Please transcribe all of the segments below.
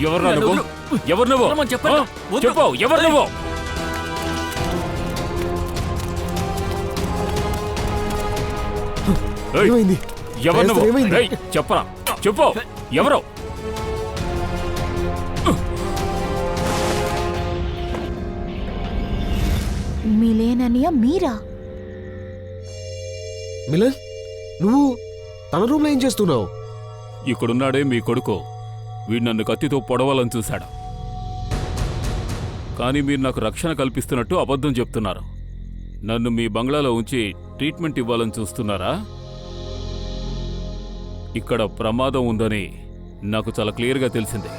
ఎవరు నువ్వు? ఎవరు నువ్వు? చెప్పు, ఎవరు నువ్వు? ఏమైంది? ఎవరు నువ్వు? ఏమైంది? చెప్పరా, చెప్పు, ఎవరు? మిలేననియా మీరా? మిలన్, నువ్వు తన రూమ్లో ఏం చేస్తున్నావు? ఇక్కడున్నాడే మీ కొడుకు. వీడు నన్ను కత్తితో పొడవాలని చూశాడు. కానీ మీరు నాకు రక్షణ కల్పిస్తున్నట్టు అబద్ధం చెప్తున్నారు. నన్ను మీ బంగ్లాలో ఉంచి ట్రీట్మెంట్ ఇవ్వాలని చూస్తున్నారా? ఇక్కడ ప్రమాదం ఉందని నాకు చాలా క్లియర్గా తెలిసింది.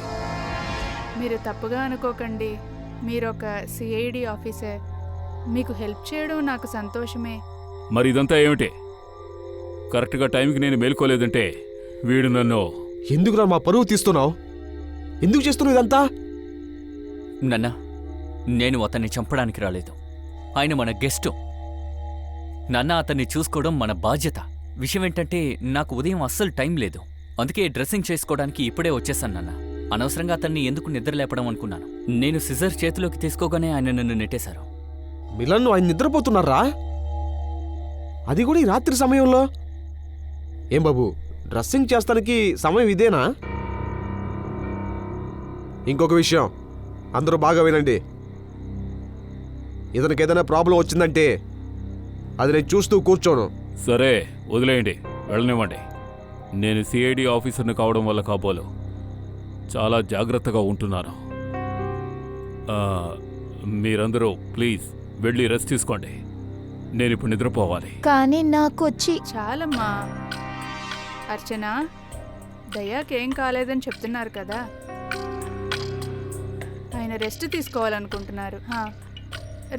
మీరు తప్పుగా అనుకోకండి. మీరొక సిఐడి ఆఫీసర్. మీకు హెల్ప్ చేయడం నాకు సంతోషమే. మరి ఇదంతా ఏమిటి? కరెక్ట్గా టైంకి నేను మేల్కోలేదంటే వీడు నన్ను... ఎందుకురా మా పరువు తీస్తున్నావు? ఎందుకు చేస్తున్నావు ఇదంతా? నాన్న, నేను అతన్ని చంపడానికి రాలేదు. ఆయన మన గెస్టు. నాన్న, అతన్ని చూసుకోవడం మన బాధ్యత. విషయం ఏంటంటే నాకు ఉదయం అస్సలు టైం లేదు. అందుకే డ్రెస్సింగ్ చేసుకోవడానికి ఇప్పుడే వచ్చేసాను నాన్న. అనవసరంగా అతన్ని ఎందుకు నిద్ర లేపడం అనుకున్నాను. నేను సిజర్ చేతిలోకి తీసుకోగానే ఆయన నన్ను నెట్టేశారు. మిలన్, ఆయన నిద్రపోతున్నారా? అది కూడా ఈ రాత్రి సమయంలో? ఏం బాబు, డ్రెస్సింగ్ చేస్తానికి సమయం ఇదేనా? ఇంకొక విషయం అందరూ బాగా వినండి. ఇతనికి ఏదైనా ప్రాబ్లం వచ్చిందంటే అది నేను చూస్తూ కూర్చోను. సరే, వదిలేయండి, వెళ్ళనివ్వండి. నేను సిఐడి ఆఫీసర్ని కావడం వల్ల కాబోలు చాలా జాగ్రత్తగా ఉంటున్నాను. మీరందరూ ప్లీజ్ వెళ్ళి రెస్ట్ తీసుకోండి. నేను ఇప్పుడు నిద్రపోవాలి. కానీ నాకొచ్చి చాలమ్మా. అర్చన, దయాకేం కాలేదని చెప్తున్నారు కదా. ఆయన రెస్ట్ తీసుకోవాలనుకుంటున్నారు.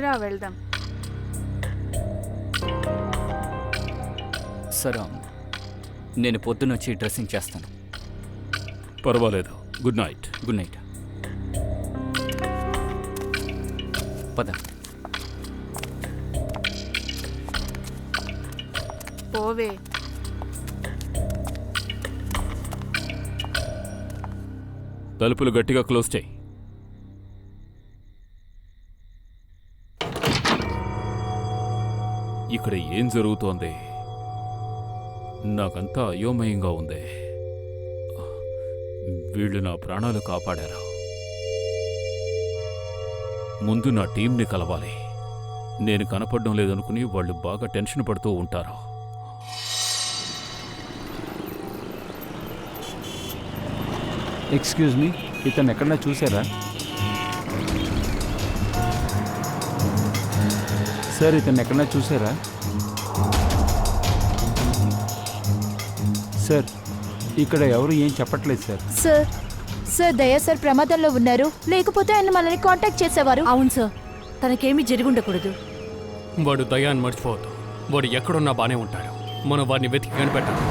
రా వెళ్దాం. సరే, నేను పొద్దునొచ్చి డ్రెస్సింగ్ చేస్తాను. పర్వాలేదు. Good night. Good night. పద. పోవే. తలుపులు గట్టిగా క్లోజ్ చేయి. ఇక్కడ ఏం జరుగుతోంది? నాకంతా అయోమయంగా ఉంది. వీళ్ళు నా ప్రాణాలు కాపాడారు. ముందు నా టీంని కలవాలి. నేను కనపడడం లేదనుకుని వాళ్ళు బాగా టెన్షన్ పడుతూ ఉంటారు. ఎక్స్క్యూజ్ మీ, ఇతను ఎక్కడన్నా చూసారా? సార్, ఇతను ఎక్కడన్నా చూసారా? సార్, ఇక్కడ ఎవరు ఏం చెప్పట్లేదు సార్. సార్, సార్ దయా సార్ ప్రమాదంలో ఉన్నారు. లేకపోతే ఆయన మనల్ని కాంటాక్ట్ చేసేవారు. అవును సార్, తనకేమీ జరుగుండకూడదు. వాడు దయాన్ని మర్చిపోవద్దు. వాడు ఎక్కడున్నా బానే ఉంటాడు. మనం వాడిని వెతికి కనిపెట్టాలి.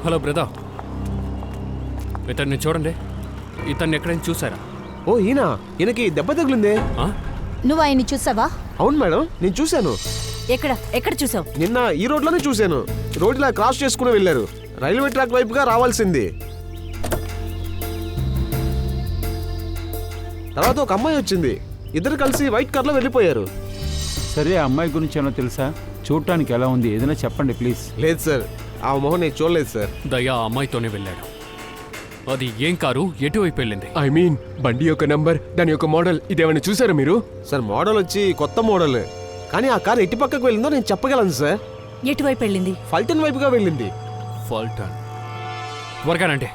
హలో బ్రదర్, ఇతన్ని చూడండి. ఇతన్ని ఎక్కడైనా చూసారా? ఓ, ఈయనకి దెబ్బ తగిలిందే. నువ్వు ఆయన్ని చూసావా? అవును మేడం, నేను చూశాను. ఎక్కడ చూసావు? నిన్న ఈ రోడ్లోనే చూశాను. రోడ్లా క్రాస్ చేసుకుని వెళ్ళారు. రైల్వే ట్రాక్ వైపుగా రావాల్సింది. తర్వాత ఒక అమ్మాయి వచ్చింది. ఇద్దరు కలిసి వైట్ కార్లో వెళ్ళిపోయారు. సరే, ఆ అమ్మాయి గురించి ఏమో తెలుసా? చూడటానికి ఎలా ఉంది? ఏదైనా చెప్పండి ప్లీజ్. లేదు సార్, ఆ మొహం నేను చూడలేదు సార్. దయా ఆ అమ్మాయితోనే వెళ్ళాడు. అది ఏం కారు, ఎటువైపు వెళ్ళింది? ఐ మీన్ బండి యొక్క నంబర్, దాని యొక్క మోడల్ ఇదేమైనా చూసారా మీరు? సార్, మోడల్ వచ్చి కొత్త మోడల్. కానీ ఆ కారు ఎట్టి పక్కకు వెళ్ళిందో నేను చెప్పగలను సార్. ఎటువైపు వెళ్ళింది? ఫల్టన్ వైపుగా వెళ్ళింది. ఫాల్టన్ త్వరగానంటే.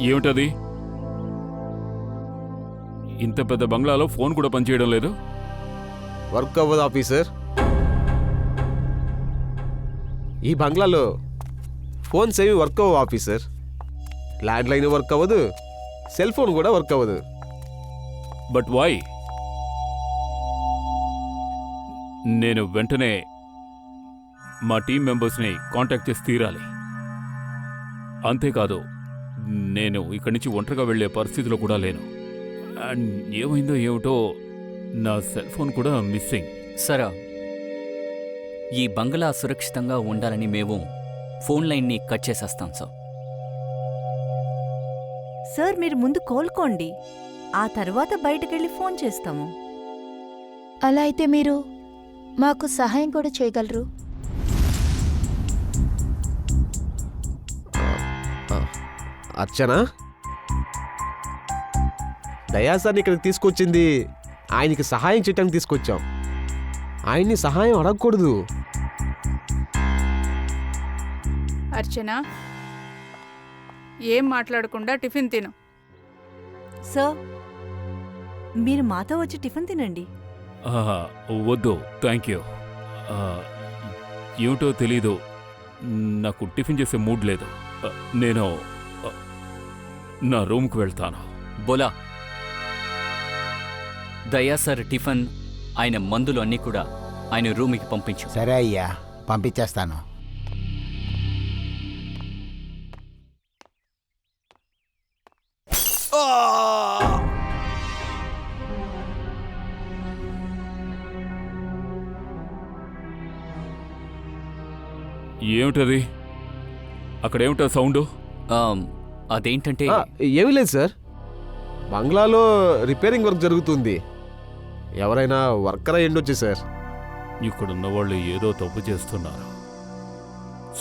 ఏమిటది? ఇంత పెద్ద బంగ్లాలో ఫోన్ కూడా పనిచేయడం లేదు. వర్క్ అవ్వదు ఆఫీసర్. ఈ బంగ్లాలో ఫోన్స్ ఏమి వర్క్ అవ్వవు ఆఫీసర్. ల్యాండ్ లైన్ వర్క్ అవ్వదు, సెల్ ఫోన్ కూడా వర్క్ అవ్వదు. But why? నేను వెంటనే మా టీం మెంబర్స్ని కాంటాక్ట్ చేసి తీరాలి. అంతేకాదు, నేను ఇక్కడి నుంచి ఒంటరిగా వెళ్ళే పరిస్థితిలో కూడా లేను. అండ్ ఏమైందో ఏమిటో, నా సెల్ ఫోన్ కూడా మిస్సింగ్. సరే, ఈ బంగ్లా సురక్షితంగా ఉండాలని మేము ఫోన్ లైన్ని కట్ చేసేస్తాం సార్. సార్ మీరు ముందు కోలుకోండి, ఆ తర్వాత బయటకెళ్ళి ఫోన్ చేస్తాము. అలా అయితే మీరు మాకు సహాయం కూడా చేయగలరు. అర్చన, దయాసాన్ని ఇక్కడికి తీసుకొచ్చింది ఆయనకి సహాయం చేయడానికి తీసుకొచ్చాం. ఆయన్ని సహాయం అడగకూడదు. అర్చన, ఏం మాట్లాడకుండా టిఫిన్ తిను. సార్ మీరు మాతో వచ్చి టిఫిన్ తినండి. ఆహా, వద్దు, థ్యాంక్ యూ. ఏమిటో తెలీదు, నాకు టిఫిన్ చేసే మూడ్ లేదు. నేను నా రూమ్కి వెళ్తాను. బోలా, దయా సార్ టిఫిన్, ఆయన మందులు అన్నీ కూడా ఆయన రూమ్కి పంపించు. సరే అయ్యా, పంపించేస్తాను. ఏమిటది? అక్కడేమిటా సౌండు? అదేంటంటే ఏమీ లేదు సార్, బంగ్లాలో రిపేరింగ్ వర్క్ జరుగుతుంది. ఎవరైనా వర్కర్ అయి ఉండొచ్చు సార్. ఇక్కడున్న వాళ్ళు ఏదో తప్పు చేస్తున్నారు.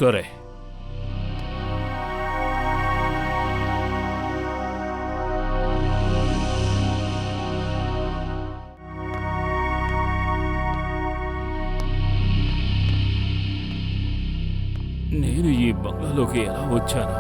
సరే, నేను ఈ బంగ్లాలోకి ఎలా వచ్చాను?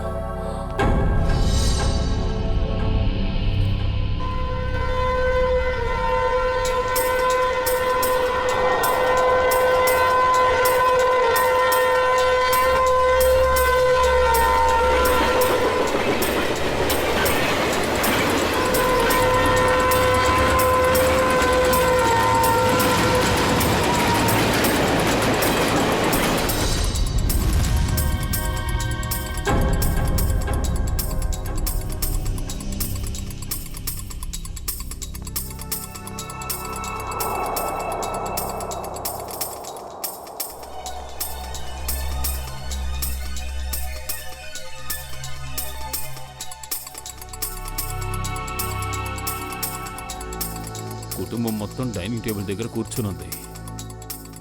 కుటుంబం మొత్తం డైనింగ్ టేబుల్ దగ్గర కూర్చునుంది.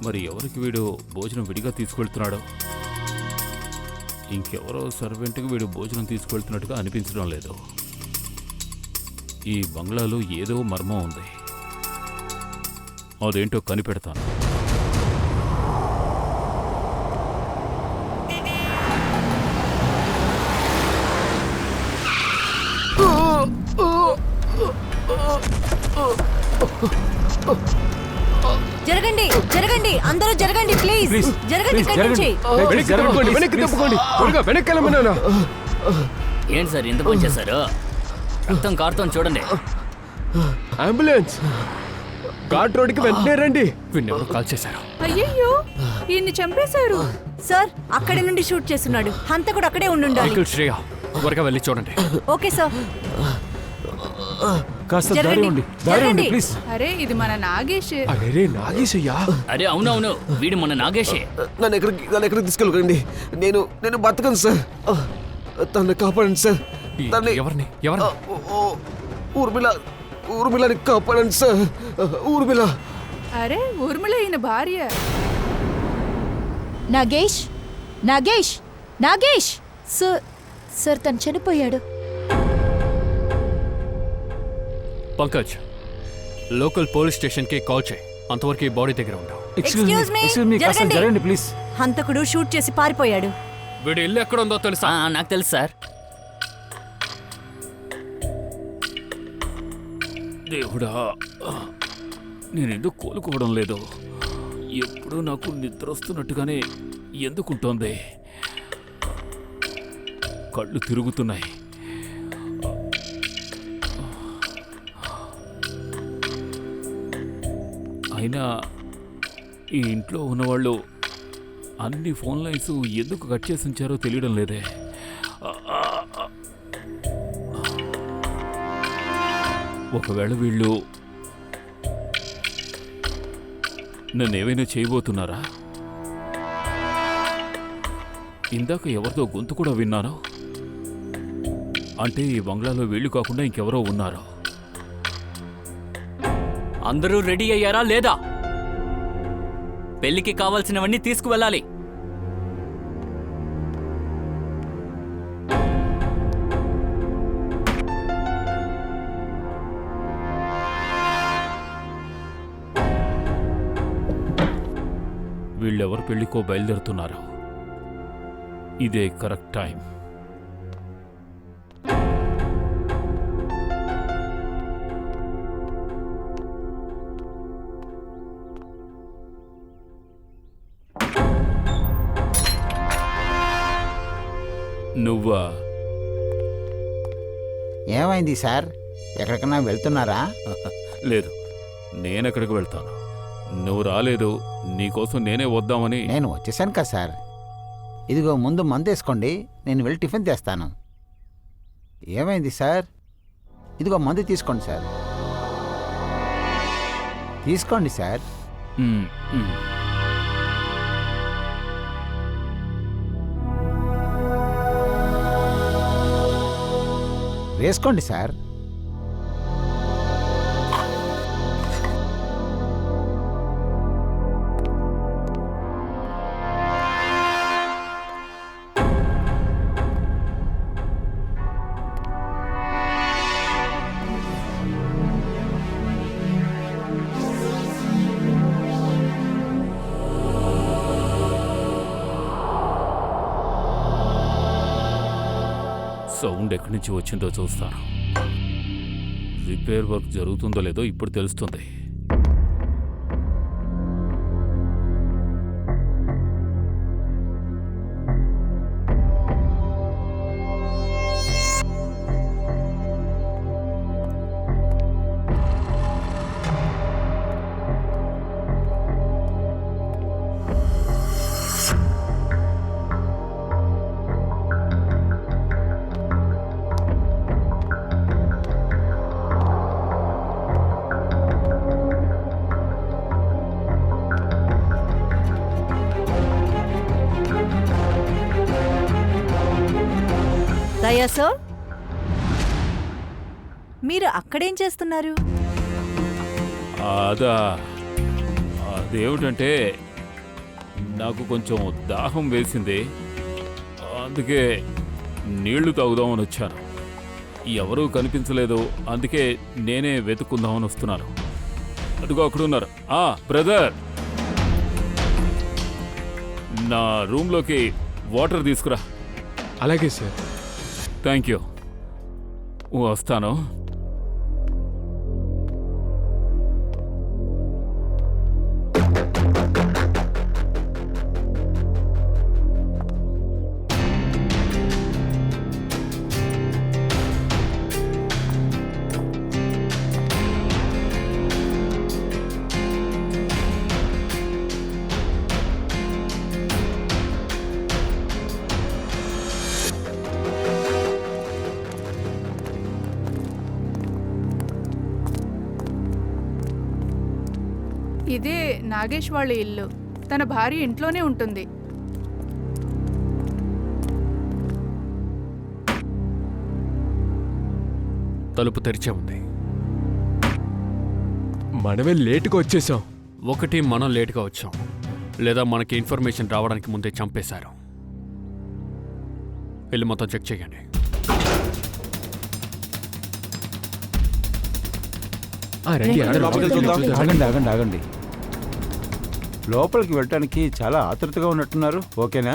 మరి ఎవరికి వీడు భోజనం విడిగా తీసుకెళ్తున్నాడో? ఇంకెవరో సర్వెంట్కి వీడు భోజనం తీసుకెళ్తున్నట్టుగా అనిపించడం లేదు. ఈ బంగ్లాలో ఏదో మర్మం ఉంది, అదేంటో కనిపెడతాను. జరగండి, జరగండి, అందరూ జరగండి, ప్లీజ్ జరగండి, ఇక్కడి నుంచి. వెనక్కి తప్పుకోండి, వెనక్కి తప్పుకోండి, త్వరగా వెనక్కి వెళ్ళమన్నా. ఏంటి సార్ ఎందుకు వచ్చేసారు? రక్తం కారుతోంది చూడండి. అంబులెన్స్ ఘాట్ రోడ్డుకి వెంటనే రండి. వీళ్ళెవరో కాల్ చేశారు. అయ్యయ్యో, ఈయన్ని చంపేశారు. సార్ అక్కడి నుండి షూట్ చేస్తున్నాడు, హంతకుడు అక్కడే ఉండుండాలి. అంకుల్ శ్రేయ, త్వరగా వెళ్ళి చూడండి. ఓకే సార్, కాస్త దారి జరగండి, ఉండి, దారి ఉండి జరగండి. ప్లీజ్. అరే, ఇది మన నాగేష్. అరే నాగేశయ్యా, అరే అవునవును, వీడు మన నాగేషే. నన్ను ఎక్కడికి తీసుకెళ్ళకండి. నేను బతకను సార్. తనని కాపాడండి సార్. తనని ఎవరిని? ఊర్మిళని కాపాడండి సార్. ఊర్మిళ. అరే, ఊర్మిళ ఈయన భార్య. నాగేష్, నాగేష్, నాగేష్! సార్, సార్ తను చనిపోయాడు. పంకజ్, లోకల్ పోలీస్ స్టేషన్కి కాల్ చేయి. అంతవరకు ఈ బాడీ దగ్గర ఉంటావు. Excuse me, కాస్త జరగండి. జరగండి ప్లీజ్. హంతకుడు షూట్ చేసి పారిపోయాడు. వీడి ఇల్లు ఎక్కడ ఉందో తెలుసా? నాకు తెలుసు సార్. దేవుడా, నేను ఎందుకు కోలుకోవడం లేదు? ఎప్పుడూ నాకు నిద్ర వస్తున్నట్టుగానే ఎందుకుంటోంది? కళ్ళు తిరుగుతున్నాయి. అయినా ఈ ఇంట్లో ఉన్నవాళ్ళు అన్ని ఫోన్ లైన్స్ ఎందుకు కట్ చేసి ఉంచారో తెలియడం లేదే. ఒకవేళ వీళ్ళు నన్నేమైనా చేయబోతున్నారా? ఇందాక ఎవరితో గొంతు కూడా విన్నాను. అంటే ఈ బంగ్లాలో వీళ్ళు కాకుండా ఇంకెవరో ఉన్నారు. అందరూ రెడీ అయ్యారా లేదా? పెళ్లికి కావాల్సినవన్నీ తీసుకువెళ్ళాలి. వీళ్ళెవరు పెళ్లికో బయలుదేరుతున్నారు. ఇదే కరెక్ట్ టైం. నువ్వా? ఏమైంది సార్? ఎక్కడికన్నా వెళ్తున్నారా? లేదు, నేనెక్కడికి వెళ్తాను? నువ్వు రాలేదు, నీకోసం నేనే వద్దామని. నేను వచ్చేసాను కదా సార్. ఇదిగో ముందు మందు వేసుకోండి, నేను వెళ్ళి టిఫిన్ తెస్తాను. ఏమైంది సార్? ఇదిగో మందు తీసుకోండి సార్. తీసుకోండి సార్. మ్, మ్. వేసుకోండి సార్. సౌండ్ ఎక్కడి నుంచి వచ్చిందో చూస్తాను. రిపేర్ వర్క్ జరుగుతుందో లేదో ఇప్పుడు తెలుస్తుంది. దయా సార్, మీరు అక్కడేం చేస్తున్నారు? అదా, అదేమిటంటే నాకు కొంచెం దాహం వేసింది, అందుకే నీళ్లు తాగుదామని వచ్చాను. ఎవరూ కనిపించలేదు, అందుకే నేనే వెతుక్కుందామని వస్తున్నాను. అదిగో అక్కడున్నారు. బ్రదర్, నా రూమ్లోకి వాటర్ తీసుకురా. అలాగే సార్. Thank you. వస్తాను. ఇదే నాగేష్ వాళ్ళ ఇల్లు. తన భార్య ఇంట్లోనే ఉంటుంది. తలుపు తెరిచే ఉంది. మనమే లేటుగా వచ్చేసాం. ఒకటి మనం లేటుగా వచ్చాం, లేదా మనకి ఇన్ఫర్మేషన్ రావడానికి ముందే చంపేశారు. వెళ్ళి మొత్తం చెక్ చేయండి. రండి, ఆగండి ఆగండి ఆగండి. లోపలికి వెళ్ళటానికి చాలా ఆతృతగా ఉన్నట్టున్నారు. ఓకేనా?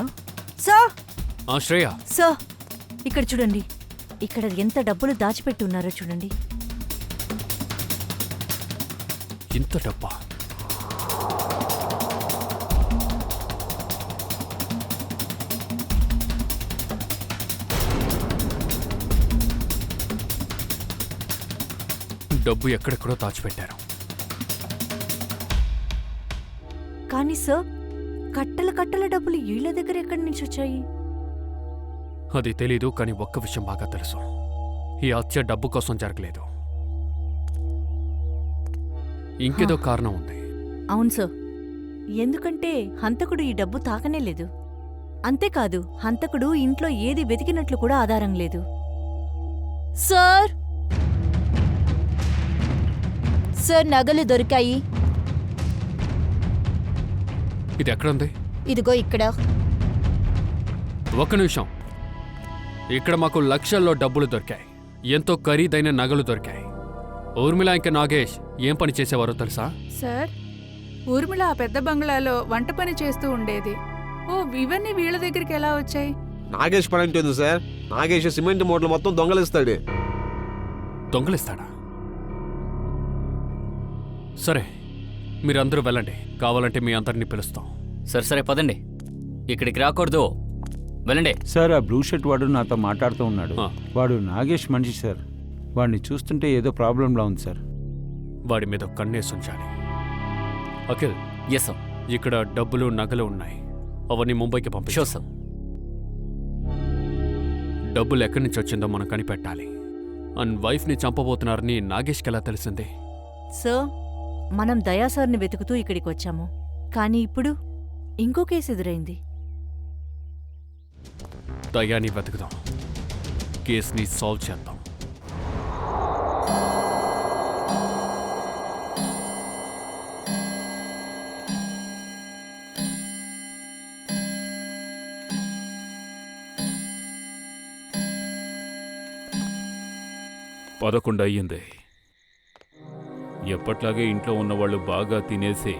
సార్, శ్రేయ, సార్, ఇక్కడ చూడండి. ఇక్కడ ఎంత డబ్బులు దాచిపెట్టి ఉన్నారో చూడండి. ఇంత డబ్బా? డబ్బు ఎక్కడెక్కడో దాచిపెట్టారు. కానీ సార్, కట్టల కట్టల డబ్బులు వీళ్ళ దగ్గర ఎక్కడి నుంచి వచ్చాయి? అది తెలీదు, కానీ ఒక్క విషయం బాగా తెలుసు. ఈ హత్య డబ్బు కోసం జరగలేదు. ఇంకేదో కారణం ఉంది. అవును సార్, ఎందుకంటే హంతకుడు ఈ డబ్బు తాకనే లేదు. అంతేకాదు, హంతకుడు ఇంట్లో ఏది వెతికినట్లు కూడా ఆధారం లేదు. సార్ సార్ నగలు దొరికాయి. ఇది ఎక్కడుంది? ఇదిగో ఇక్కడ. ఒక్క నిమిషం. ఇక్కడ మాకు లక్షల్లో డబ్బులు దొరికాయి, ఎంతో ఖరీదైన నగలు దొరికాయి. ఊర్మిళ ఇంకా నాగేష్ ఏం పని చేసేవారో తెలుసా? సార్, ఊర్మిళ ఆ పెద్ద బంగ్లాలో వంట పని చేస్తూ ఉండేది. ఓ, ఇవన్నీ వీళ్ళ దగ్గరికి ఎలా వచ్చాయి? నాగేష్ పని అంటే ఉంది సార్. నాగేష్ సిమెంట్ మూటలు మొత్తం దొంగలిస్తాడు. దొంగలిస్తాడా? సరే, మీరందరూ వెళ్ళండి. కావాలంటే మీ అందరినీ పిలుస్తాం. సరే సరే పదండి, ఇక్కడికి రాకూడదు, వెళ్ళండి. సార్, ఆ బ్లూ షర్ట్ వాడు నాతో మాట్లాడుతూ ఉన్నాడు. ఆ. వాడు నాగేష్ మనిషి సార్. వాడిని చూస్తుంటే ఏదో ప్రాబ్లంలా ఉంది సార్. వాడి మీద కన్నేసి ఉంచాలి. Akhil, yes sir. ఇక్కడ డబ్బులు నగలు ఉన్నాయి, అవన్నీ ముంబైకి షో పంపించు. సార్. డబ్బులు ఎక్కడి నుంచి వచ్చిందో మనం కనిపెట్టాలి. అండ్ వైఫ్ని చంపబోతున్నారని నాగేష్కి ఎలా తెలిసింది? సార్, మనం దయా సార్ని వెతుకుతూ ఇక్కడికి వచ్చాము. కానీ ఇప్పుడు ఇంకో కేసు ఎదురైంది. దయాని వెతుకుదాం, కేసుని సాల్వ్ చేద్దాం. పదకొండు అయ్యింది. ఎప్పట్లాగే ఇంట్లో ఉన్నవాళ్ళు బాగా తినేసి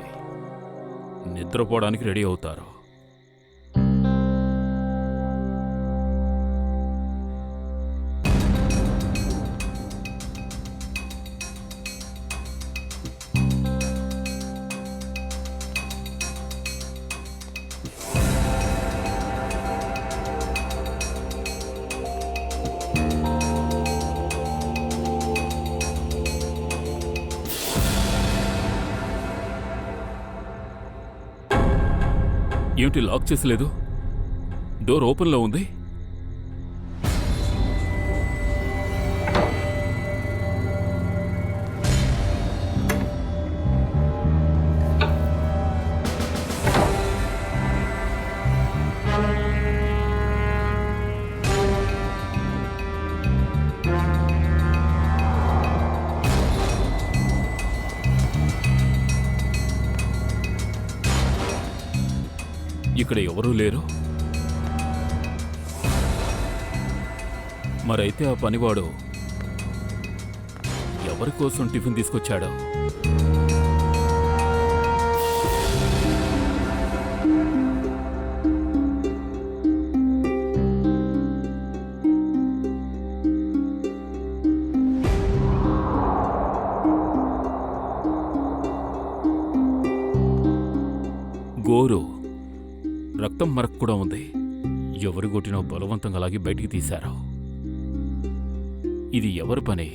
నిద్రపోవడానికి రెడీ అవుతారు. ఏమిటి లాక్ చేసలేదు? డోర్ ఓపెన్లో ఉంది. ఇక్కడ ఎవరూ లేరు. మరైతే ఆ పనివాడు ఎవరి కోసం టిఫిన్ తీసుకొచ్చాడో? గోరు రక్తం మరక్ కూడా ఉంది. ఎవరు కొట్టినో బలవంతంగా లాగి బయటికి తీశారు. ఇది ఎవరి పని?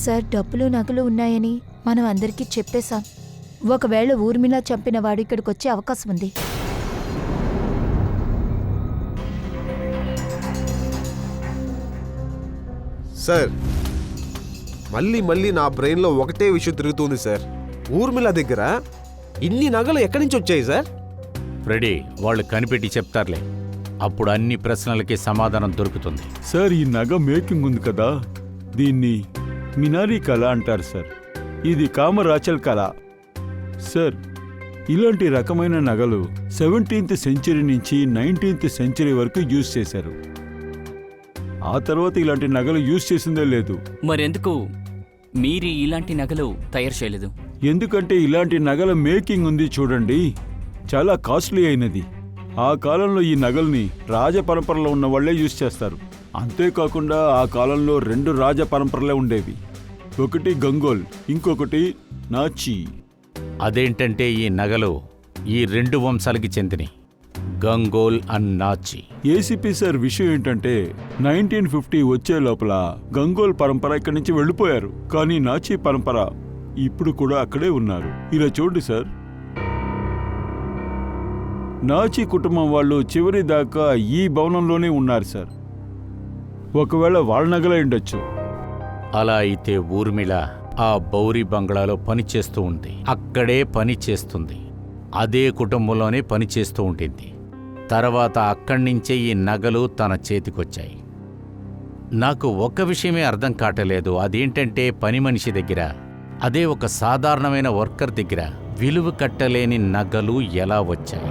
సార్ డబ్బులు నగలు ఉన్నాయని మనం అందరికీ చెప్పేశాం. ఒకవేళ ఊర్మిళ చంపిన వాడు ఇక్కడికి వచ్చే అవకాశం ఉంది. సార్ మళ్ళీ మళ్ళీ నా బ్రెయిన్లో ఒకటే విషయం తిరుగుతుంది సార్. ఊర్మిళ దగ్గర ఇన్ని నగలు ఎక్కడి నుంచి వచ్చాయి సార్? రెడీ, వాళ్ళు కనిపెట్టి చెప్తారులే. అప్పుడు అన్ని ప్రశ్నలకి సమాధానం దొరుకుతుంది. సార్ ఈ నగ మేకింగ్ ఉంది కదా, దీన్ని మినారీ కళ అంటారు సార్. ఇది కామరాచల్ కళ సార్. ఇలాంటి రకమైన నగలు 17th సెంచరీ నుంచి 19th సెంచరీ వరకు యూజ్ చేశారు. ఆ తర్వాత ఇలాంటి నగలు యూజ్ చేసిందే లేదు. మరెందుకు మీరు ఇలాంటి నగలు తయారు చేయలేదు? ఎందుకంటే ఇలాంటి నగల మేకింగ్ ఉంది చూడండి, చాలా కాస్ట్లీ అయినది. ఆ కాలంలో ఈ నగల్ని రాజపరంపరలో ఉన్న వాళ్లే యూజ్ చేస్తారు. అంతేకాకుండా ఆ కాలంలో 2 రాజపరంపరలే ఉండేవి. ఒకటి గంగోల్, ఇంకొకటి నాచి. అదేంటంటే ఈ నగలు ఈ 2 వంశాలకి చెందినవి, గంగోల్ అండ్ నాచి. ఏసీపీ సార్, విషయం ఏంటంటే 1950 వచ్చే లోపల గంగోల్ పరంపర ఇక్కడి నుంచి వెళ్ళిపోయారు. కానీ నాచి పరంపర ఇప్పుడు కూడా అక్కడే ఉన్నారు. ఇలా చూడండి సార్, నాచి కుటుంబం వాళ్ళు చివరి దాకా ఈ భవనంలోనే ఉన్నారు సార్. ఒకవేళ వాళ్ళ నగలై ఉండొచ్చు. అలా అయితే ఊర్మిళ ఆ బౌరీ బంగ్లాలో పనిచేస్తూ ఉంది, అక్కడే పని చేస్తుంది, అదే కుటుంబంలోనే పనిచేస్తూ ఉంటుంది. తర్వాత అక్కడి నుంచే ఈ నగలు తన చేతికొచ్చాయి. నాకు ఒక్క విషయమే అర్థం కావట్లేదు. అదేంటంటే పని మనిషి దగ్గర, అదే ఒక సాధారణమైన వర్కర్ దగ్గర విలువ కట్టలేని నగలు ఎలా వచ్చాయి?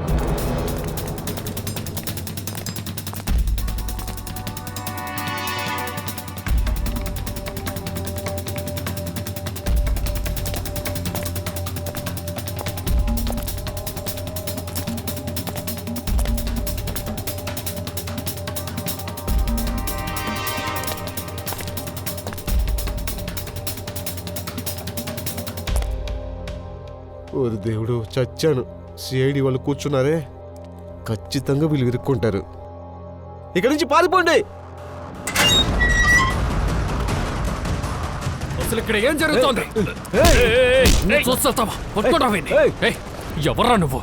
ఓరి దేవుడు, చచ్చాను. సిఐడి వాళ్ళు కూర్చున్నారే, ఖచ్చితంగా వీళ్ళు ఇరుక్కుంటారు. ఇక్కడి నుంచి పారిపోండి. అసలు ఇక్కడ ఏం జరుగుతోంది? ఎవర్రా నువ్వు?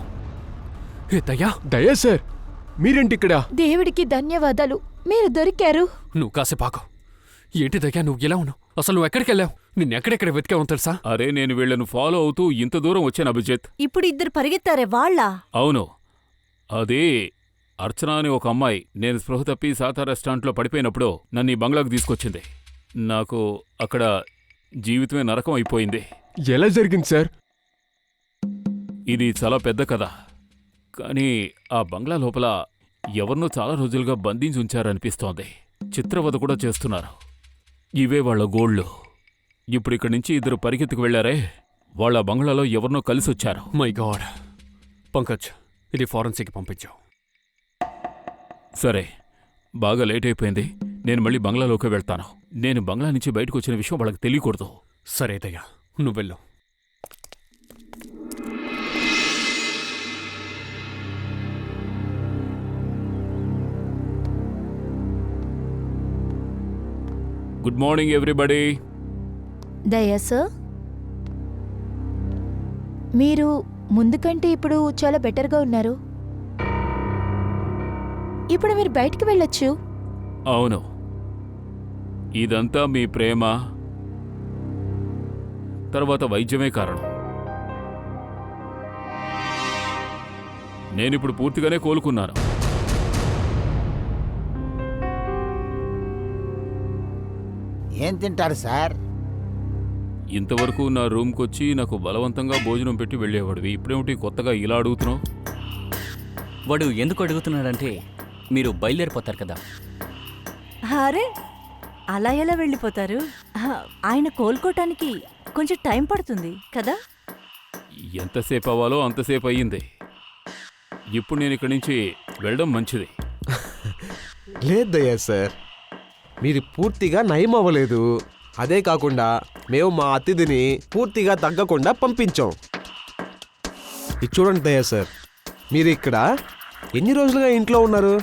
దయా సార్, మీరేంటి ఇక్కడ? దేవుడికి ధన్యవాదాలు, మీరు దొరికారు. నువ్వు కాసేపాకు. ఏంటి దయ్యా నువ్వు ఇలా ఉన్నావు? అసలు నువ్వు ఎక్కడికి వెళ్ళావు? నిన్నెక్కడెక్కడ వెతికావు తెలుసా? అరే నేను వీళ్లను ఫాలో అవుతూ ఇంత దూరం వచ్చాను అభిజిత్. ఇప్పుడు 2 పరిగెత్తారే వాళ్ళ? అవును, అదే అర్చన అని ఒక అమ్మాయి నేను స్పృహ తప్పి సాతా రెస్టారెంట్లో పడిపోయినప్పుడు నన్ను ఈ బంగ్లాకు తీసుకొచ్చింది. నాకు అక్కడ జీవితమే నరకం అయిపోయింది. ఎలా జరిగింది సార్? ఇది చాలా పెద్ద కథ, కానీ ఆ బంగ్లా లోపల ఎవరినో చాలా రోజులుగా బంధించి ఉంచారనిపిస్తోంది. చిత్రవద కూడా చేస్తున్నారు. ఇవే వాళ్ళ గోళ్ళు. ఇప్పుడు ఇక్కడి నుంచి 2 పరిగెత్తుకు వెళ్లారే, వాళ్ళ బంగ్లాలో ఎవరినో కలిసొచ్చారు. My God. పంకజ్, ఇది ఫారెన్సిక్ పంపించావు. సరే, బాగా లేట్ అయిపోయింది. నేను మళ్ళీ బంగ్లాలోకి వెళ్తాను. నేను బంగ్లా నుంచి బయటకు వచ్చిన విషయం వాళ్ళకి తెలియకూడదు. సరే దయ్యా, నువ్వు వెళ్ళు. Good morning everybody. దయా సార్, మీరు ముందు కంటే ఇప్పుడు చాలా బెటర్గా ఉన్నారు. ఇప్పుడు మీరు బయటికి వెళ్ళొచ్చు. అవును, ఇదంతా మీ ప్రేమ తర్వాత వైద్యమే కారణం. నేనిప్పుడు పూర్తిగానే కోలుకున్నాను. ఏం తింటారు సార్? ఇంతవరకు నా రూమ్కొచ్చి నాకు బలవంతంగా భోజనం పెట్టి వెళ్ళేవాడివి, ఇప్పుడేమిటి కొత్తగా ఇలా అడుగుతున్నావు? వాడు ఎందుకు అడుగుతున్నాడంటే మీరు బయలుదేరిపోతారు కదా. అరే, అలా ఎలా వెళ్ళిపోతారు? ఆయన కోలుకోటానికి కొంచెం టైం పడుతుంది కదా. ఎంతసేపు అవ్వాలో అంతసేపు అయ్యింది. ఇప్పుడు నేను ఇక్కడి నుంచి వెళ్ళడం మంచిది. లేదయ్యా సార్, మీరు పూర్తిగా నయం అవ్వలేదు. అదే కాకుండా మేము మా అతిథిని పూర్తిగా తగ్గకుండా పంపించాం. ఇది చూడండి దయ్యా సార్, మీరు ఇక్కడ ఎన్ని రోజులుగా ఇంట్లో ఉన్నారు?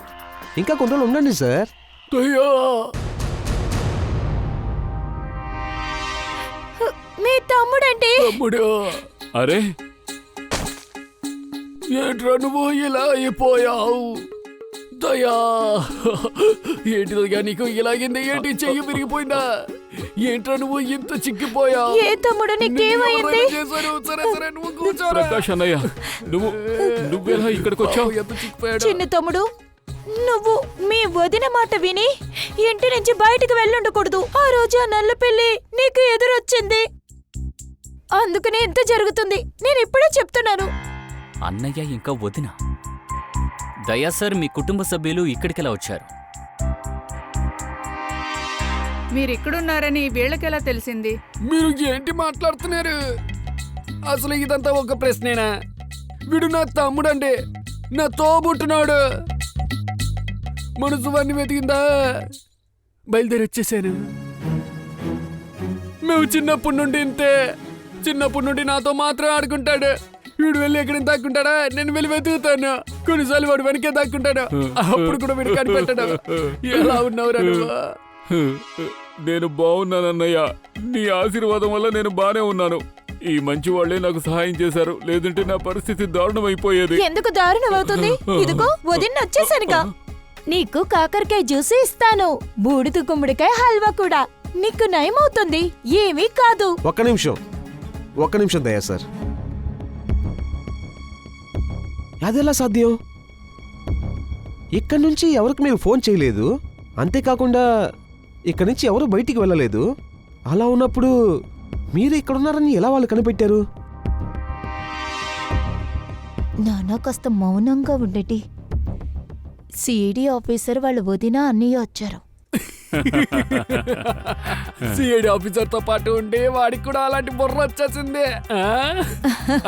ఇంకా కొన్ని రోజులు ఉండండి సార్. మీ తమ్ముడండి. తమ్ముడు, అరే ఏంట్రా నువ్వు ఇలా అయిపోయావు? దయా, ఏంటి దయ్యా నీకు ఇలాగింది? ఏంటి చెయ్యి విరిగిపోయిందా? ఏంట్రా నువ్వు ఇంత చిక్కిపోయావు? ఏ తమ్ముడు నీకేమైంది? చేశారు. సరే సరే, నువ్వు కూర్చోరా. ప్రకాష్ అన్నయ్య, నువ్వెలా ఇక్కడికి వచ్చావు? ఎంత చిక్కిపోయాడు? చిన్న తమ్ముడు, నువ్వు మీ వదిన మాట విని ఇంటి నుంచి బయటికి వెళ్ళుండకూడదు. ఆ రోజు ఆ నల్ల పిల్లి నీకు ఎదురొచ్చింది, అందుకనే ఇంత జరుగుతుంది. నేను ఇప్పుడే చెప్తున్నాను. అన్నయ్య ఇంకా వదిన. దయా సార్, మీ కుటుంబ సభ్యులు ఇక్కడికెలా వచ్చారు? మీరిక్కడున్నారని వీళ్ళకెలా తెలిసింది? మీరు ఏంటి మాట్లాడుతున్నారు? అసలు ఇదంతా ఒక ప్రశ్నేనా? వీడు నా తమ్ముడండి, నా తోబుట్టున్నాడు. మనసు వాడిని వెతికిందా? బయలుదేరి వచ్చేసాను. మేము చిన్నప్పటి నుండి ఇంతే. చిన్నప్పటి నుండి నాతో మాత్రం ఆడుకుంటాడు. వీడు వెళ్ళి ఎక్కడికి దాక్కుంటాడా, నేను వెళ్ళి వెతుకుతాను. కొన్నిసార్లు వాడు వెనకే దాక్కుంటాడు, అప్పుడు కూడా వీడు కనిపెట్టాడు. ఎలా ఉన్నావురా నువ్వు? నేను బాగున్నానన్నయ్య. నీ ఆశీర్వాదం వల్ల నేను బానే ఉన్నాను. ఈ మంచి వాళ్లే నాకు సహాయం చేశారు, లేదంటే నా పరిస్థితి దారుణమైపోయేది. ఎందుకు దారుణం అవుతుంది? ఇదిగో వదిన వచ్చేసానుగా. నీకు కాకరకాయ జ్యూస్ ఇస్తాను, బూడిద గుమ్మడికాయ హల్వా కూడా. నీకు నయమవుతుంది, ఏమీ కాదు. ఒక్క నిమిషం దయా సార్. అదెలా సాధ్యం? ఇక్కడి నుంచి ఎవరికి మీరు ఫోన్ చేయలేదు, అంతేకాకుండా ఇక్కడి నుంచి ఎవరు బయటికి వెళ్ళలేదు. అలా ఉన్నప్పుడు మీరు ఇక్కడున్నారని ఎలా వాళ్ళు కనిపెట్టారు? నాన్న కాస్త మౌనంగా ఉండేటి. సిఐడి ఆఫీసర్ వాళ్ళ వదిన అన్నయ్య వచ్చారు. సిఐడి ఆఫీసర్ తో పాటు ఉండి వాడికి కూడా అలాంటి బుర్ర వచ్చేసింది.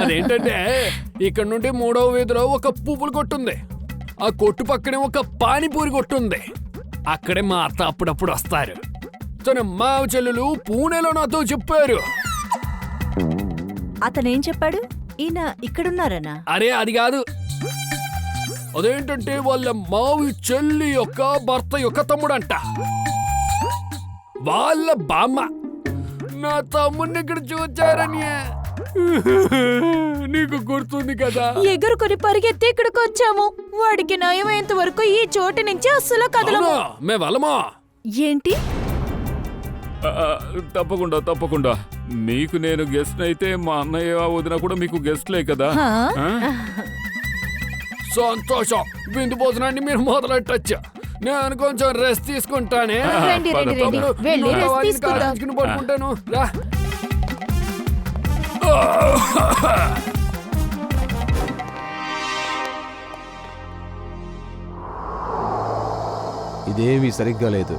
అదేంటంటే, ఇక్కడ నుండి 3వ వీధిలో ఒక పువ్వులు కొట్టుంది, ఆ కొట్టు పక్కనే ఒక పానీపూరి కొట్టుంది. అక్కడే మా అత్త అప్పుడప్పుడు వస్తారు. తన మావ చెల్లెలు పూణేలో నాతో చెప్పారు. అతనేం చెప్పాడు? ఈయన ఇక్కడున్నారనా? అరే అది కాదు. అదేంటంటే వాళ్ళ మావి చెల్లి యొక్క భర్త యొక్క తమ్ముడంట. వాళ్ళ బామ్మ నా తమ్ముడిని ఇక్కడ చూచారని నీకు గుర్తుంది కదా? ఎగురుకొని పరిగెత్తి ఇక్కడికి వచ్చాము. వాడికి నయమయ్యేంత వరకు ఈ చోటు నుంచి అస్సలు కదలము. మే వాళ్ళమా? ఏంటి? తప్పకుండా. మీకు నేను గెస్ట్ అయితే మా అన్నయ్య వదిన కూడా మీకు గెస్ట్లే కదా. సంతోషం. విందు భోజనాన్ని మీరు మొదలెట్టచ్చు. నేను కొంచెం రెస్ట్ తీసుకుంటానే. పడుకుంటాను. రా. ఇదేమీ సరిగ్గా లేదు,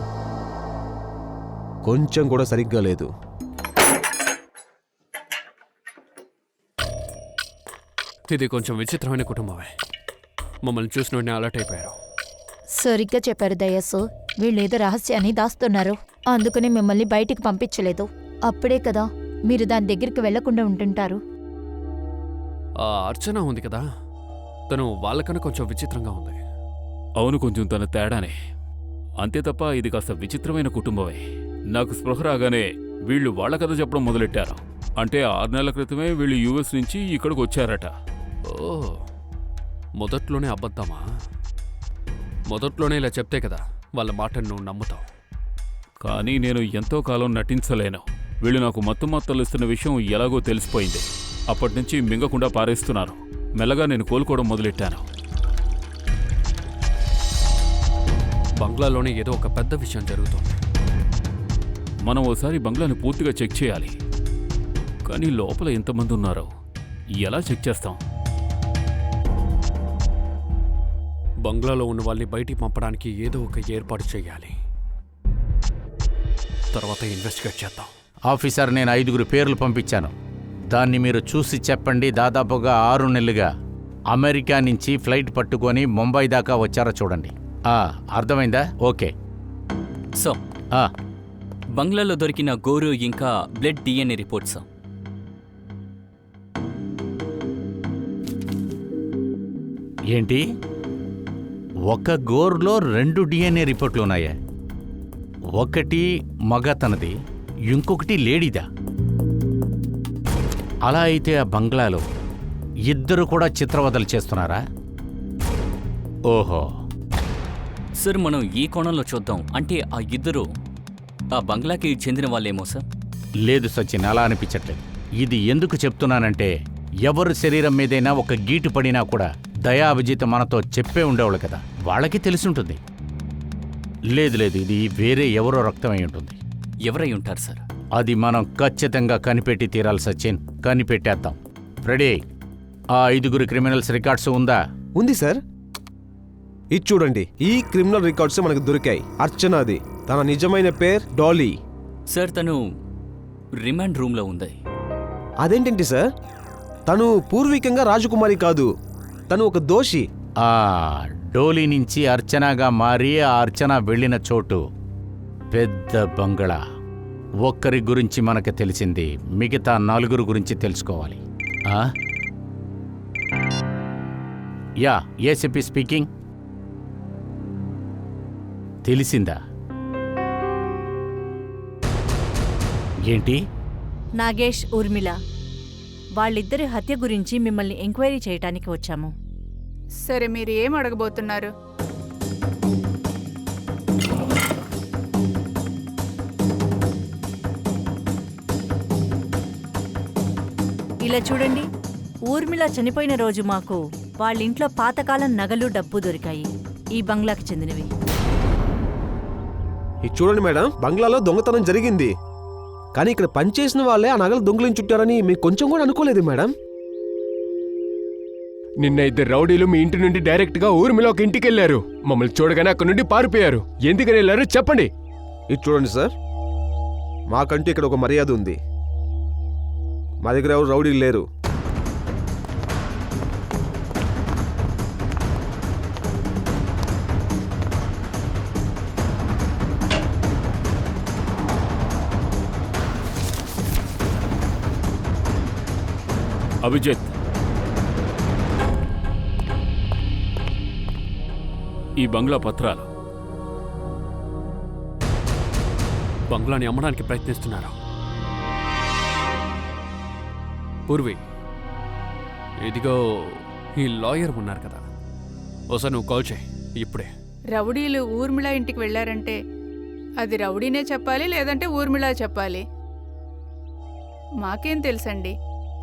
కొంచెం కూడా సరిగ్గా లేదు. ఇది కొంచెం విచిత్రమైన కుటుంబమే. మమ్మల్ని చూసిన వెంటనే అలర్ట్ అయిపోయారు. సరిగ్గా చెప్పారు దయస్సు. వీళ్ళేదో రహస్యాన్ని దాస్తున్నారు, అందుకని మిమ్మల్ని బయటికి పంపించలేదు. అప్పుడే కదా మీరు దాని దగ్గరికి వెళ్లకుండా ఉంటుంటారు. ఆ అర్చన ఉంది కదా, తను వాళ్ళకన్నా కొంచెం విచిత్రంగా ఉంది. అవును, కొంచెం తన తేడానే. అంతే తప్ప ఇది కాస్త విచిత్రమైన కుటుంబమే. నాకు స్పృహ రాగానే వీళ్ళు వాళ్ళ కథ చెప్పడం మొదలెట్టారు. అంటే 6 నెలల క్రితమే వీళ్ళు యూఎస్ నుంచి ఇక్కడికి వచ్చారట. ఓ, మొదట్లోనే అబద్ధమా? మొదట్లోనే ఇలా చెప్తే కదా వాళ్ళ మాటను నువ్వు నమ్ముతావు. కానీ నేను ఎంతో కాలం నటించలేను. వీళ్ళు నాకు మత్తులు ఇస్తున్న విషయం ఎలాగో తెలిసిపోయింది. అప్పటినుంచి మింగకుండా పారేస్తున్నారు. మెల్లగా నేను కోలుకోవడం మొదలెట్టాను. బంగ్లాలోనే ఏదో ఒక పెద్ద విషయం జరుగుతుంది. మనం ఓసారి బంగ్లాని పూర్తిగా చెక్ చేయాలి. కానీ లోపల ఎంతమంది ఉన్నారో ఎలా చెక్ చేస్తాం? బంగ్లాలో ఉన్న వాళ్ళని బయటికి పంపడానికి ఏదో ఒక ఏర్పాటు చేయాలి. తర్వాత ఇన్వెస్టిగేట్ చేద్దాం. ఆఫీసర్, నేను 5 పేర్లు పంపించాను. దాన్ని మీరు చూసి చెప్పండి. దాదాపుగా 6 నెలలుగా అమెరికా నుంచి ఫ్లైట్ పట్టుకొని ముంబై దాకా వచ్చారో చూడండి. అర్థమైందా? ఓకే. సో బంగ్లాలో దొరికిన గోరు ఇంకా బ్లడ్ DNA రిపోర్ట్స్. ఏంటి? ఒక గోరులో 2 DNA రిపోర్ట్లు ఉన్నాయా? ఒకటి మగ తనది, ఇంకొకటి లేడీదా? అలా అయితే ఆ బంగ్లాలో ఇద్దరు కూడా చిత్రవదలు చేస్తున్నారా? ఓహో, సార్ మనం ఈ కోణంలో చూద్దాం. అంటే ఆ ఇద్దరు ఆ బంగ్లాకి చెందిన వాళ్ళేమో సార్. లేదు సచిన్, అలా అనిపించట్లేదు. ఇది ఎందుకు చెప్తున్నానంటే ఎవరు శరీరం మీదైనా ఒక గీటు పడినా కూడా దయా అభిజిత్ మనతో చెప్పే ఉండేవాళ్ళు కదా, వాళ్ళకి తెలిసుంటుంది. లేదు లేదు, ఇది వేరే ఎవరో రక్తమై ఉంటుంది. ఎవరై ఉంటారు సార్? అది మనం ఖచ్చితంగా కనిపెట్టి తీరాలి సచిన్. కనిపెట్టేద్దాం. రెడీ? ఆ 5 క్రిమినల్స్ రికార్డ్స్ ఉందా? ఉంది సార్. ఇది చూడండి, ఈ క్రిమినల్ రికార్డ్స్ మనకు దొరికాయి. అర్చనాది. తన నిజమైన పేరు డాలీ. సార్ తను రిమాండ్ రూమ్లో ఉంది. అదేంటండి సార్? తను పూర్వీకంగా రాజకుమారి కాదు, తను ఒక దోషి. ఆ డోలీ నుంచి అర్చనగా మారి ఆ అర్చన వెళ్ళిన చోటు పెద్ద బంగళా. ఒక్కరి గురించి మనకు తెలిసింది, మిగతా 4 గురించి తెలుసుకోవాలి. Yeah, ACP speaking. తెలిసిందా? ఏంటి? నాగేష్, ఊర్మిళ వాళ్ళిద్దరి హత్య గురించి మిమ్మల్ని ఎంక్వైరీ చేయటానికి వచ్చాము. సరే, మీరు ఏం అడగబోతున్నారు? ఇలా చూడండి, ఊర్మిళ చనిపోయిన రోజు మాకు వాళ్ళింట్లో పాతకాలం నగలు, డబ్బు దొరికాయి. ఈ బంగ్లాకి చెందినవి. ఇది చూడండి మేడం, బంగ్లాలో దొంగతనం జరిగింది, కానీ ఇక్కడ పనిచేసిన వాళ్ళే ఆ నగలు దొంగిలించుంటారని మీకు కొంచెం కూడా అనుకోలేదు మేడం. నిన్న 2 రౌడీలు మీ ఇంటి నుండి డైరెక్ట్ గా ఊర్మిళ ఒక ఇంటికి వెళ్ళారు. మమ్మల్ని చూడగానే అక్కడి నుండి పారిపోయారు. ఎందుకని వెళ్ళారు చెప్పండి. ఇది చూడండి సార్, మాకంటూ ఇక్కడ ఒక మర్యాద ఉంది. మా దగ్గర ఎవరు రౌడీలు లేరు. అభిజిత్, ఈ బంగ్లా పత్రాలు. బంగ్లాని అమ్మడానికి ప్రయత్నిస్తున్నారు. పూర్వి, ఇదిగో ఈ లాయర్ ఉన్నారు కదా, ఒకసారి నువ్వు కాల్ చేయి ఇప్పుడే. రౌడీలు ఊర్మిళ ఇంటికి వెళ్ళారంటే అది రౌడీనే చెప్పాలి, లేదంటే ఊర్మిళ చెప్పాలి. మాకేం తెలుసండి?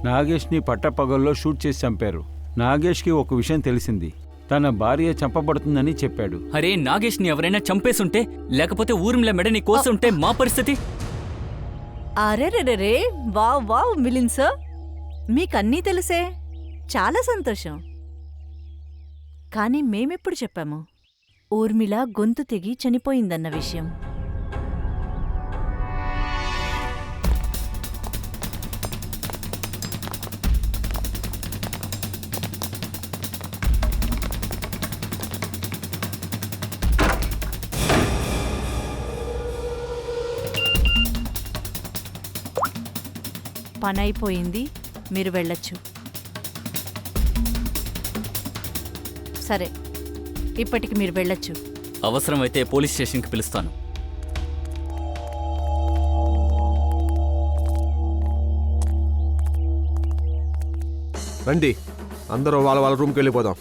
నాగేష్ని పట్టపగల్లో షూట్ చేసి చంపారు. నాగేష్కి ఒక విషయం తెలిసింది, తన భార్య చంపబడుతుందని చెప్పాడు. అరే, నాగేష్ని ఎవరైనా చంపేసుంటే, లేకపోతే ఊర్మిళ మెడని కోసుంటే మా పరిస్థితి? అరెరెరెరే, వావ్ వావ్ మిలిన్ సార్, మీకన్నీ తెలుసే. చాలా సంతోషం. కానీ మేమెప్పుడు చెప్పాము ఊర్మిళ గొంతు తెగి చనిపోయిందన్న విషయం? పనైపోయింది, మీరు వెళ్ళొచ్చు. సరే, ఇప్పటికి మీరు వెళ్ళొచ్చు. అవసరమైతే పోలీస్ స్టేషన్కి పిలుస్తాను. రండి, అందరూ వాళ్ళ రూమ్కి వెళ్ళిపోదాం.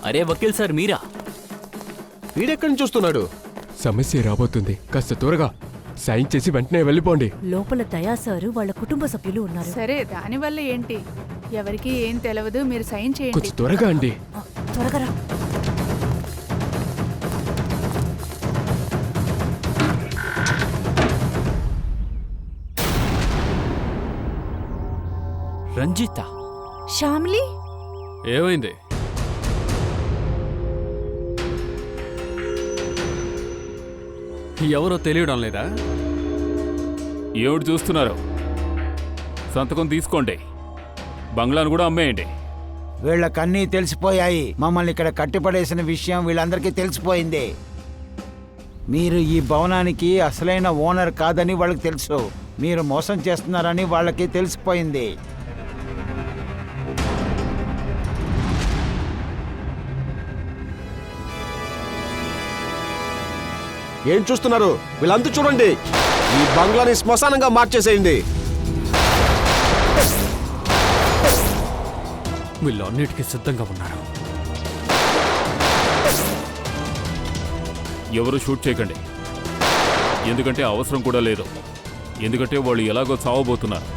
అరే వకీల్ సార్, మీరా? వీడెక్కడి నుంచి వస్తున్నాడు? సమస్య రాబోతుంది, కాస్త త్వరగా సైన్ చేసి వెంటనే వెళ్ళిపోండి. లోపల దయా సారు వాళ్ళ కుటుంబ సభ్యులు ఉన్నారు. సరే, దానివల్ల ఏంటి? ఎవరికి ఏం తెలియదు, మీరు సైన్ చేయండి. కొంచెం త్వరగా అండి. త్వరగా రా. రంజిత, శ్యామ్లీ, ఏమైంది? ఎవరో తెలియడం లేదా? ఏమిటి చూస్తున్నారు? సంతకం తీసుకోండి, బంగ్లాను కూడా అమ్మేయండి. వీళ్ళకన్నీ తెలిసిపోయాయి. మమ్మల్ని ఇక్కడ కట్టిపడేసిన విషయం వీళ్ళందరికీ తెలిసిపోయింది. మీరు ఈ భవనానికి అసలైన ఓనర్ కాదని వాళ్ళకి తెలుసు. మీరు మోసం చేస్తున్నారని వాళ్ళకి తెలిసిపోయింది. ఏం చూస్తున్నారు? వీళ్ళంతా చూడండి, ఈ బంగ్లాని శ్మశానంగా మార్చేసేయండి. వీళ్ళు అన్నిటికీ సిద్ధంగా ఉన్నారు. ఎవరు షూట్ చేయకండి, ఎందుకంటే అవసరం కూడా లేదు. ఎందుకంటే వాళ్ళు ఎలాగో చావబోతున్నారు.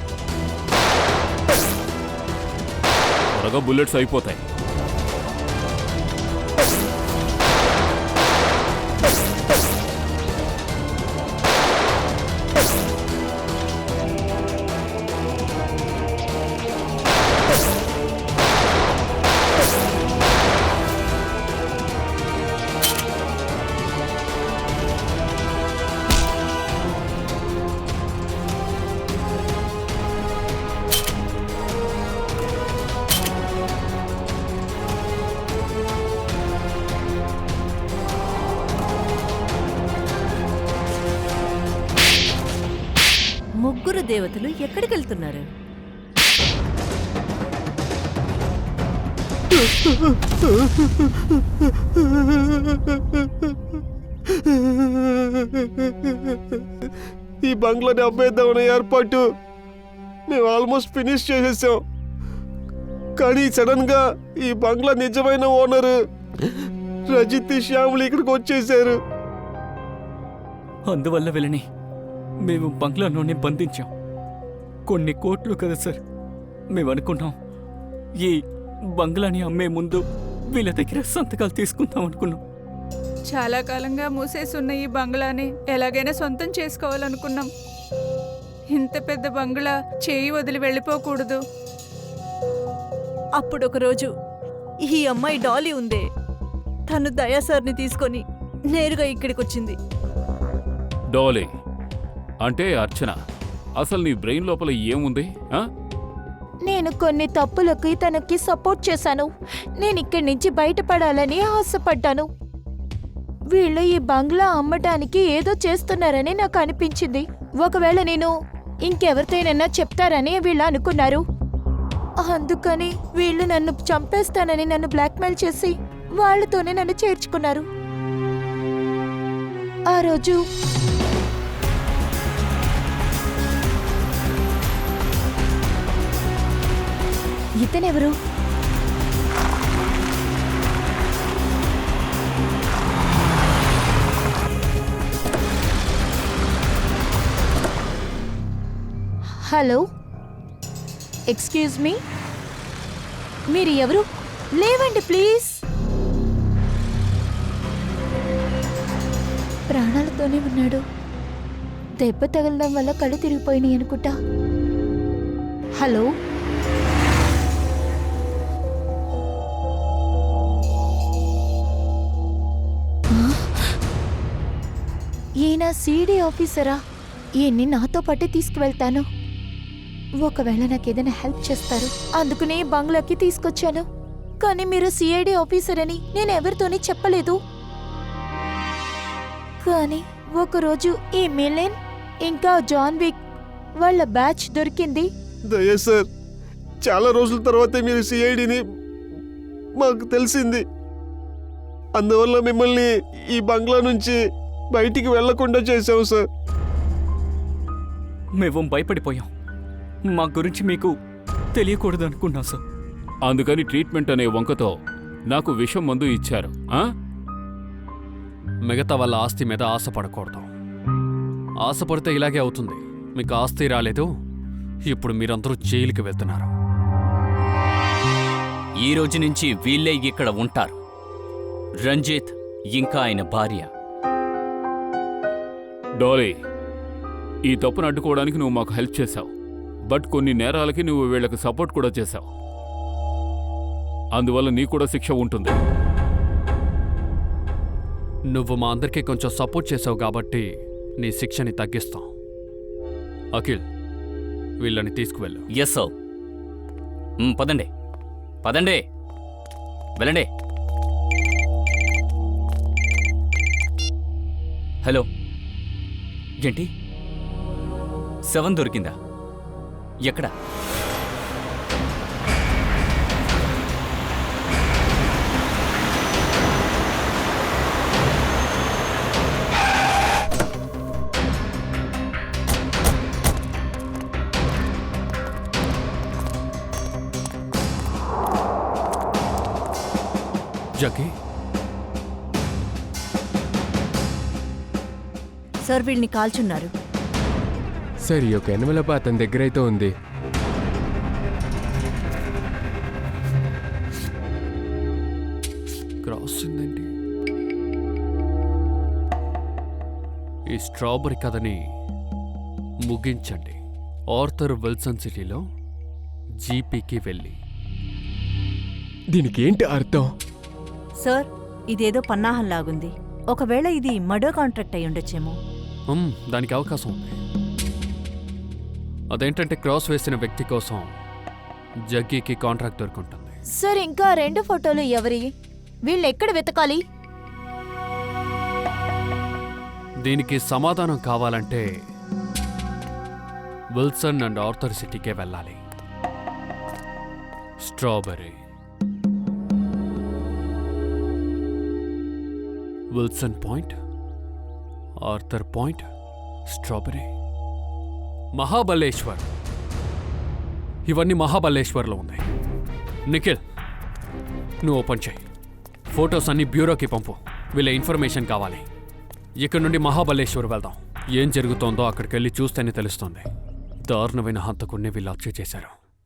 త్వరగా బుల్లెట్స్ అయిపోతాయి. ముగ్గురు దేవతలు ఎక్కడికెళ్తున్నారు? ఈ బంగ్లాని అమ్మేద్దామనే ఏర్పాటు మేము ఆల్మోస్ట్ ఫినిష్ చేసేసాం. కానీ సడన్ గా ఈ బంగ్లా నిజమైన ఓనర్ రజిత్ శ్యాములు ఇక్కడికి వచ్చేసారు. అందువల్ల వీళ్ళని మేము బంగ్లాలోనే బంధించాం. కొన్ని కోట్లు కదా సార్. మేము అనుకున్నాం ఈ బంగ్లాని అమ్మే ముందు వీళ్ళ దగ్గర సంతకాలు తీసుకుందాం అనుకున్నాం. చాలా కాలంగా మూసేసున్న ఈ బంగ్లాని ఎలాగైనా సొంతం చేసుకోవాలనుకున్నాం. ఇంత పెద్ద బంగ్లా చేయి వదిలి వెళ్ళిపోకూడదు. అప్పుడొకరోజు ఈ అమ్మాయి డాలీ ఉందే, తను దయా సార్ని తీసుకొని నేరుగా ఇక్కడికొచ్చింది. డాలీ అంటే అర్చన. అసలు నీ బ్రెయిన్ లోపల ఏముంది? నేను కొన్ని తప్పులకి తనకి సపోర్ట్ చేశాను. నేను ఇక్కడి నుంచి బయటపడాలని ఆశపడ్డాను. వీళ్ళు ఈ బంగ్లా అమ్మటానికి ఏదో చేస్తున్నారని నాకు అనిపించింది. ఒకవేళ నేను ఇంకెవరితోనైనా చెప్తారని వీళ్ళు అనుకున్నారు. అందుకని వీళ్ళు నన్ను చంపేస్తానని నన్ను బ్లాక్మెయిల్ చేసి వాళ్ళతోనే నన్ను చేర్చుకున్నారు. ఆ రోజు ఇతనెవరు? హలో, ఎక్స్క్యూజ్ మీ, మీరు ఎవరు? లేవండి ప్లీజ్. ప్రాణాలతోనే ఉన్నాడు. దెబ్బ తగలడం వల్ల కళ్ళు తిరిగిపోయినాయి అనుకుంటా. హలో, ఈయన సిఐడి ఆఫీసరా? ఈయన్ని నాతో పాటే తీసుకువెళ్తాను. ఒకవేళ నాకేదైనా హెల్ప్ చేస్తారు అందుకునే బంగ్లాకి తీసుకొచ్చాను. కానీ మీరు సిఐడి ఆఫీసర్ అని నేను ఎవరితోని చెప్పలేదు. కానీ ఒకరోజు ఈ మిలెన్ ఇంకా జాన్ విక్ వాళ్ళ బ్యాచ్ దొరికింది. దయా సార్, చాలా రోజుల తర్వాతే మీరు సిఐడిని మాకు తెలిసింది. అందువల్ల మిమ్మల్ని ఈ బంగ్లా నుంచి బయటికి వెళ్లకుండా చేశాం సార్. మేము భయపడిపోయాం. మా గురించి మీకు తెలియకూడదు అనుకున్నాం సార్. అందుకని ట్రీట్మెంట్ అనే వంకతో నాకు విషం మందు ఇచ్చారు. మిగతా వాళ్ళ ఆస్తి మీద ఆశపడకూడదు. ఆశపడితే ఇలాగే అవుతుంది. మీకు ఆస్తి రాలేదు, ఇప్పుడు మీరందరూ జైలుకి వెళ్తున్నారు. ఈ రోజు నుంచి వీళ్ళే ఇక్కడ ఉంటారు. రంజిత్ ఇంకా ఆయన భార్య. డాలీ, ఈ తప్పును అడ్డుకోవడానికి నువ్వు మాకు హెల్ప్ చేశావు. బట్ కొన్ని నేరాలకి నువ్వు వీళ్ళకి సపోర్ట్ కూడా చేశావు. అందువల్ల నీకు కూడా శిక్ష ఉంటుంది. నువ్వు మా అందరికీ కొంచెం సపోర్ట్ చేసావు కాబట్టి నీ శిక్షని తగ్గిస్తాం. అఖిల్, వీళ్ళని తీసుకువెళ్ళు. Yes sir. పదండి పదండి, వెళ్ళండి. హలో, ఏంటి శవం దొరికిందా? ఎక్కడ? జగ్గి, సార్ వీళ్ళని కాల్చున్నారు. సార్ ఈ యొక్క ఎన్వలప్ అతని దగ్గర అయితే ఉంది. క్రాస్ ఉందండి. ఈ స్ట్రాబెరీ కథని ముగించండి. ఆర్థర్ విల్సన్ సిటీలో జీపీకి వెళ్ళి. దీనికి ఏంటి అర్థం? సార్ ఇదేదో పన్నాహంలాగుంది. ఒకవేళ ఇది మర్డర్ కాంట్రాక్ట్ అయి ఉండొచ్చేమో. దానికి అవకాశం ఉంది. అదేంటంటే క్రాస్ వేసిన వ్యక్తి కోసం జగ్గీకి కాంట్రాక్ట్ దొరుకుంటుంది. సార్ ఇంకా 2 ఫోటోలు ఎవరి? వీళ్ళు ఎక్కడ వెతకాలి? దీనికి సమాధానం కావాలంటే విల్సన్ అండ్ ఆర్థర్ సిటీకే వెళ్ళాలి. Strawberry, Wilson point, Arthur point, strawberry, Mahabaleshwar. ఇవన్నీ మహాబలేశ్వర్లో ఉన్నాయి. నిఖిల్, నువ్వు ఓపెన్ చేయి. ఫొటోస్ అన్ని బ్యూరోకి పంపు. వీళ్ళ ఇన్ఫర్మేషన్ కావాలి. ఇక్కడ నుండి మహాబలేశ్వర్ వెళ్దాం. ఏం జరుగుతోందో అక్కడికి వెళ్ళి చూస్తేనే తెలుస్తుంది. దారుణమైన హంతకుణ్ణి వీళ్ళు హత్య చేశారు.